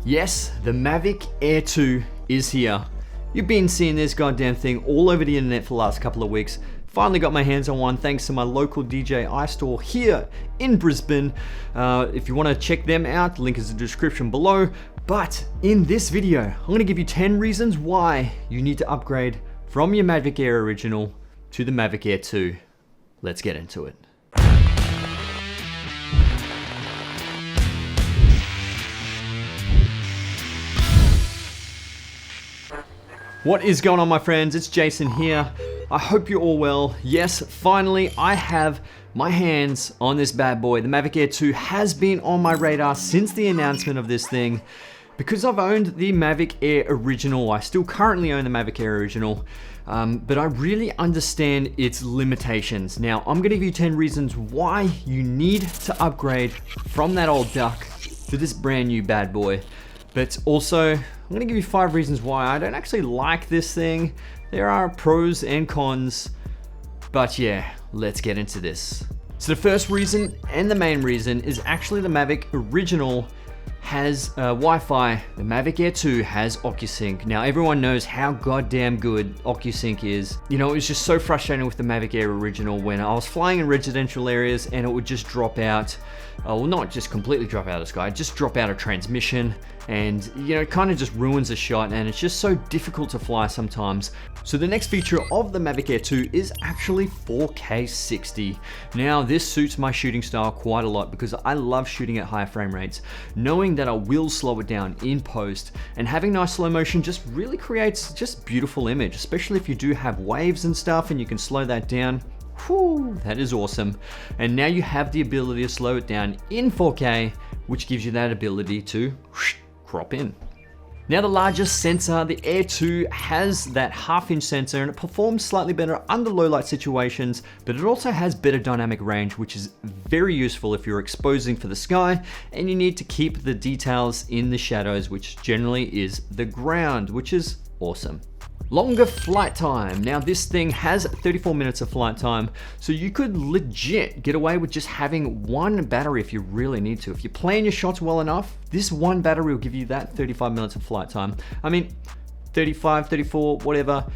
Yes, the Mavic Air 2 is here. You've been seeing this goddamn thing all over the internet for the last couple of weeks. Finally got my hands on one thanks to my local DJI store here in Brisbane. If you want to check them out, the link is in the description below. But in this video, I'm going to give you 10 reasons why you need to upgrade from your Mavic Air original to the Mavic Air 2. Let's get into it. What is going on, my friends? It's Jason here. I hope you're all well. Yes, finally I have my hands on this bad boy. The Mavic Air 2 has been on my radar since the announcement of this thing. Because I've owned the Mavic Air Original, I still currently own the Mavic Air Original, but I really understand its limitations. Now, I'm gonna give you 10 reasons why you need to upgrade from that old duck to this brand new bad boy. But also, I'm gonna give you 5 reasons why I don't actually like this thing. There are pros and cons, but yeah, let's get into this. So the first reason and the main reason is actually the Mavic Original has Wi-Fi. The Mavic Air 2 has OcuSync. Now everyone knows how goddamn good OcuSync is. You know, it was just so frustrating with the Mavic Air Original when I was flying in residential areas and it would just drop out. Well, not just completely drop out of the sky, just drop out of transmission, and you know, it kind of just ruins the shot, and it's just so difficult to fly sometimes. So the next feature of the Mavic Air 2 is actually 4K 60. Now this suits my shooting style quite a lot because I love shooting at higher frame rates. Knowing that I will slow it down in post and having nice slow motion just really creates just beautiful image, especially if you do have waves and stuff and you can slow that down. Whew, that is awesome. And now you have the ability to slow it down in 4K, which gives you that ability to crop in. Now the largest sensor, the Air 2 has that 1/2-inch sensor and it performs slightly better under low light situations, but it also has better dynamic range, which is very useful if you're exposing for the sky and you need to keep the details in the shadows, which generally is the ground, which is awesome. Longer flight time. Now this thing has 34 minutes of flight time, so you could legit get away with just having one battery if you really need to. If you plan your shots well enough, this one battery will give you that 35 minutes of flight time. I mean, 35, 34, whatever.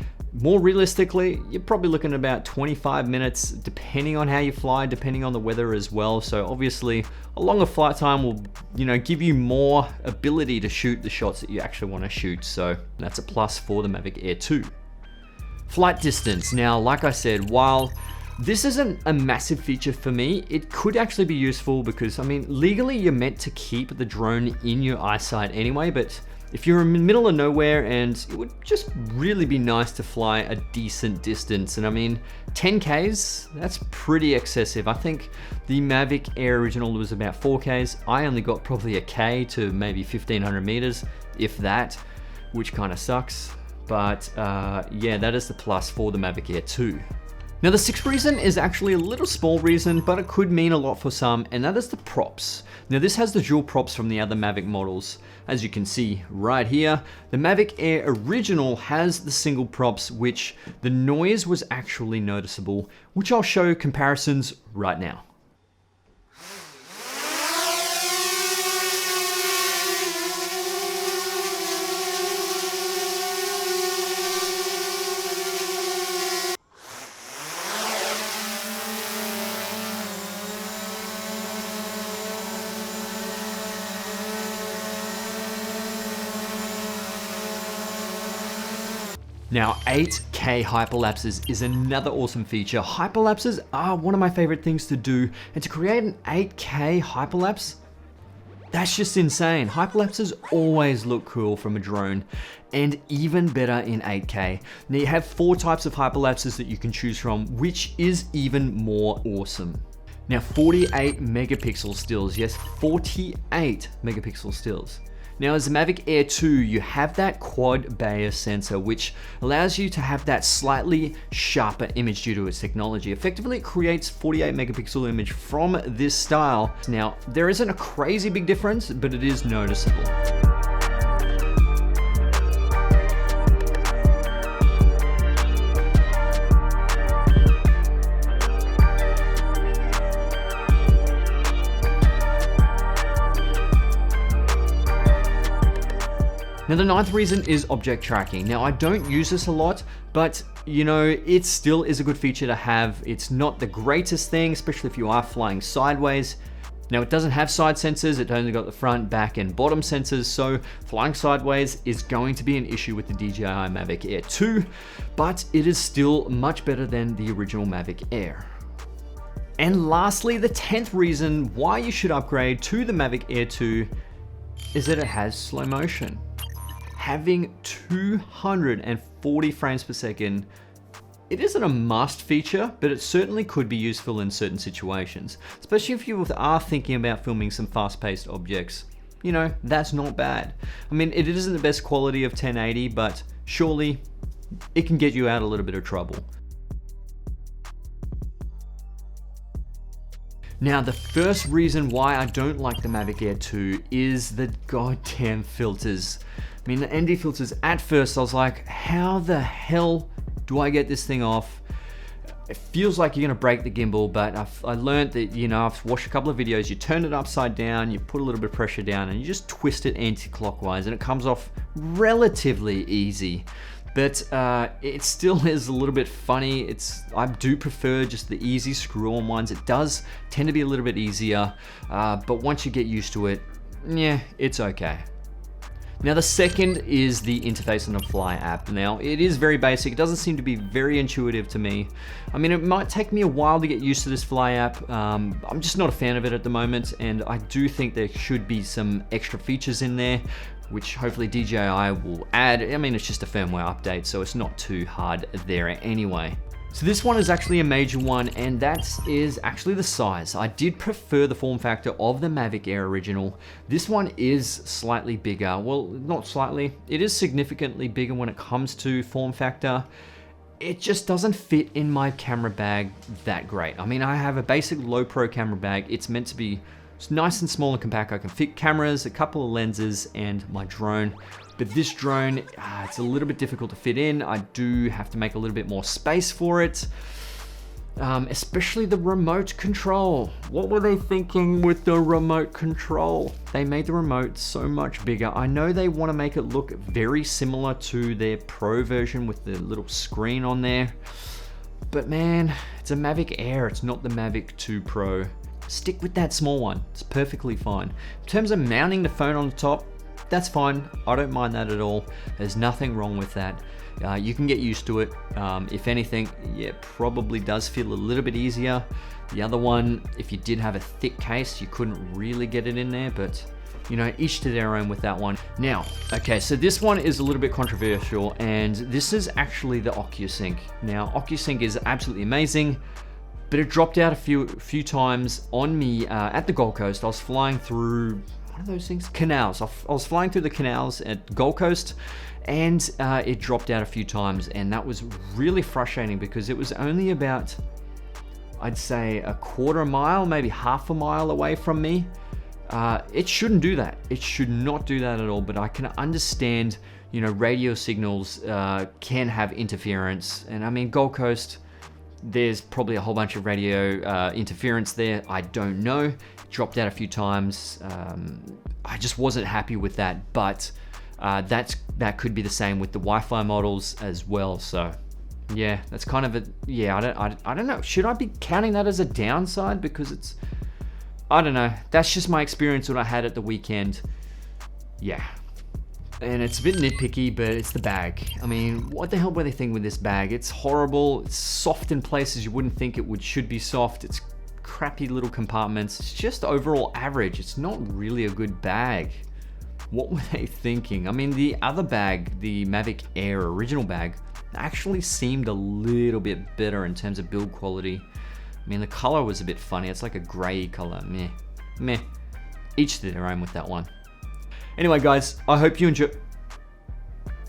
More realistically, you're probably looking at about 25 minutes, depending on how you fly, depending on the weather as well. So obviously, a longer flight time will, you know, give you more ability to shoot the shots that you actually want to shoot. So that's a plus for the Mavic Air 2. Flight distance. Now, like I said, while this isn't a massive feature for me, it could actually be useful because, I mean, legally you're meant to keep the drone in your eyesight anyway, but if you're in the middle of nowhere and it would just really be nice to fly a decent distance. And I mean, 10Ks, that's pretty excessive. I think the Mavic Air Original was about 4Ks. I only got probably a K to maybe 1500 meters, if that, which kind of sucks. But yeah, that is the plus for the Mavic Air 2. Now the 6th reason is actually a little small reason, but it could mean a lot for some, and that is the props. Now this has the dual props from the other Mavic models. As you can see right here, the Mavic Air Original has the single props, which the noise was actually noticeable, which I'll show comparisons right now. Now 8K hyperlapses is another awesome feature. Hyperlapses are one of my favorite things to do, and to create an 8K hyperlapse, that's just insane. Hyperlapses always look cool from a drone, and even better in 8K. Now you have 4 types of hyperlapses that you can choose from, which is even more awesome. Now 48 megapixel stills, yes, 48 megapixel stills. Now as the Mavic Air 2, you have that quad Bayer sensor, which allows you to have that slightly sharper image due to its technology. Effectively, it creates 48 megapixel image from this style. Now, there isn't a crazy big difference, but it is noticeable. Now the ninth reason is object tracking. Now I don't use this a lot, but you know, it still is a good feature to have. It's not the greatest thing, especially if you are flying sideways. Now it doesn't have side sensors, it only got the front, back, and bottom sensors, so flying sideways is going to be an issue with the DJI Mavic Air 2, but it is still much better than the original Mavic Air. And lastly, the 10th reason why you should upgrade to the Mavic Air 2 is that it has slow motion. Having 240 frames per second, it isn't a must feature, but it certainly could be useful in certain situations, especially if you are thinking about filming some fast-paced objects. You know, that's not bad. I mean, it isn't the best quality of 1080, but surely it can get you out a little bit of trouble. Now, the first reason why I don't like the Mavic Air 2 is the goddamn filters. I mean, the ND filters, at first I was like, how the hell do I get this thing off? It feels like you're gonna break the gimbal, but I learned that, you know, I've watched a couple of videos, you turn it upside down, you put a little bit of pressure down, and you just twist it anti-clockwise, and it comes off relatively easy. But it still is a little bit funny. I do prefer just the easy screw-on ones. It does tend to be a little bit easier, but once you get used to it, yeah, it's okay. Now the second is the interface on the Fly app. Now it is very basic, it doesn't seem to be very intuitive to me. I mean, it might take me a while to get used to this Fly app. I'm just not a fan of it at the moment, and I do think there should be some extra features in there, which hopefully DJI will add. I mean, it's just a firmware update, so it's not too hard there anyway. So this one is actually a major one, and that is actually the size. I did prefer the form factor of the Mavic Air original. This one is slightly bigger. Well, not slightly, it is significantly bigger when it comes to form factor. It just doesn't fit in my camera bag that great. I mean, I have a basic low pro camera bag. It's meant to be nice and small and compact. I can fit cameras, a couple of lenses, and my drone. But this drone, it's a little bit difficult to fit in. I do have to make a little bit more space for it, especially the remote control. What were they thinking with the remote control? They made the remote so much bigger. I know they want to make it look very similar to their Pro version with the little screen on there, but man, it's a Mavic Air, it's not the Mavic 2 Pro. Stick with that small one, it's perfectly fine. In terms of mounting the phone on the top, that's fine, I don't mind that at all. There's nothing wrong with that. You can get used to it. If anything, yeah, it probably does feel a little bit easier. The other one, if you did have a thick case, you couldn't really get it in there, but you know, each to their own with that one. Now, okay, so this one is a little bit controversial, and this is actually the OcuSync. Now, OcuSync is absolutely amazing, but it dropped out a few times on me at the Gold Coast. I was flying through, what are those things? Canals. I was flying through the canals at Gold Coast, and it dropped out a few times, and that was really frustrating because it was only about, I'd say, a quarter mile, maybe half a mile away from me. It shouldn't do that. It should not do that at all, but I can understand, you know, radio signals can have interference, and I mean, Gold Coast, there's probably a whole bunch of radio interference there. I don't know. It dropped out a few times. I just wasn't happy with that, but that could be the same with the Wi-Fi models as well. So yeah, that's kind of a, yeah, I don't know. Should I be counting that as a downside? Because it's, I don't know. That's just my experience what I had at the weekend. Yeah. And it's a bit nitpicky, but it's the bag. I mean, what the hell were they thinking with this bag? It's horrible. It's soft in places you wouldn't think it should be soft. It's crappy little compartments. It's just overall average. It's not really a good bag. What were they thinking? I mean, the other bag, the Mavic Air original bag, actually seemed a little bit better in terms of build quality. I mean, the color was a bit funny. It's like a gray color. Meh. Each to their own with that one. Anyway, guys, I hope you enjoyed.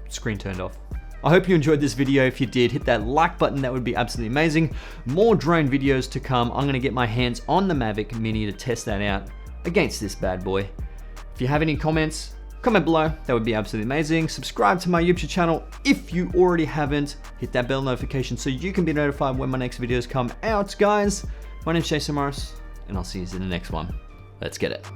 Screen turned off. I hope you enjoyed this video. If you did, hit that like button. That would be absolutely amazing. More drone videos to come. I'm going to get my hands on the Mavic Mini to test that out against this bad boy. If you have any comments, comment below. That would be absolutely amazing. Subscribe to my YouTube channel if you already haven't. Hit that bell notification so you can be notified when my next videos come out, guys. My name's Jason Morris, and I'll see you in the next one. Let's get it.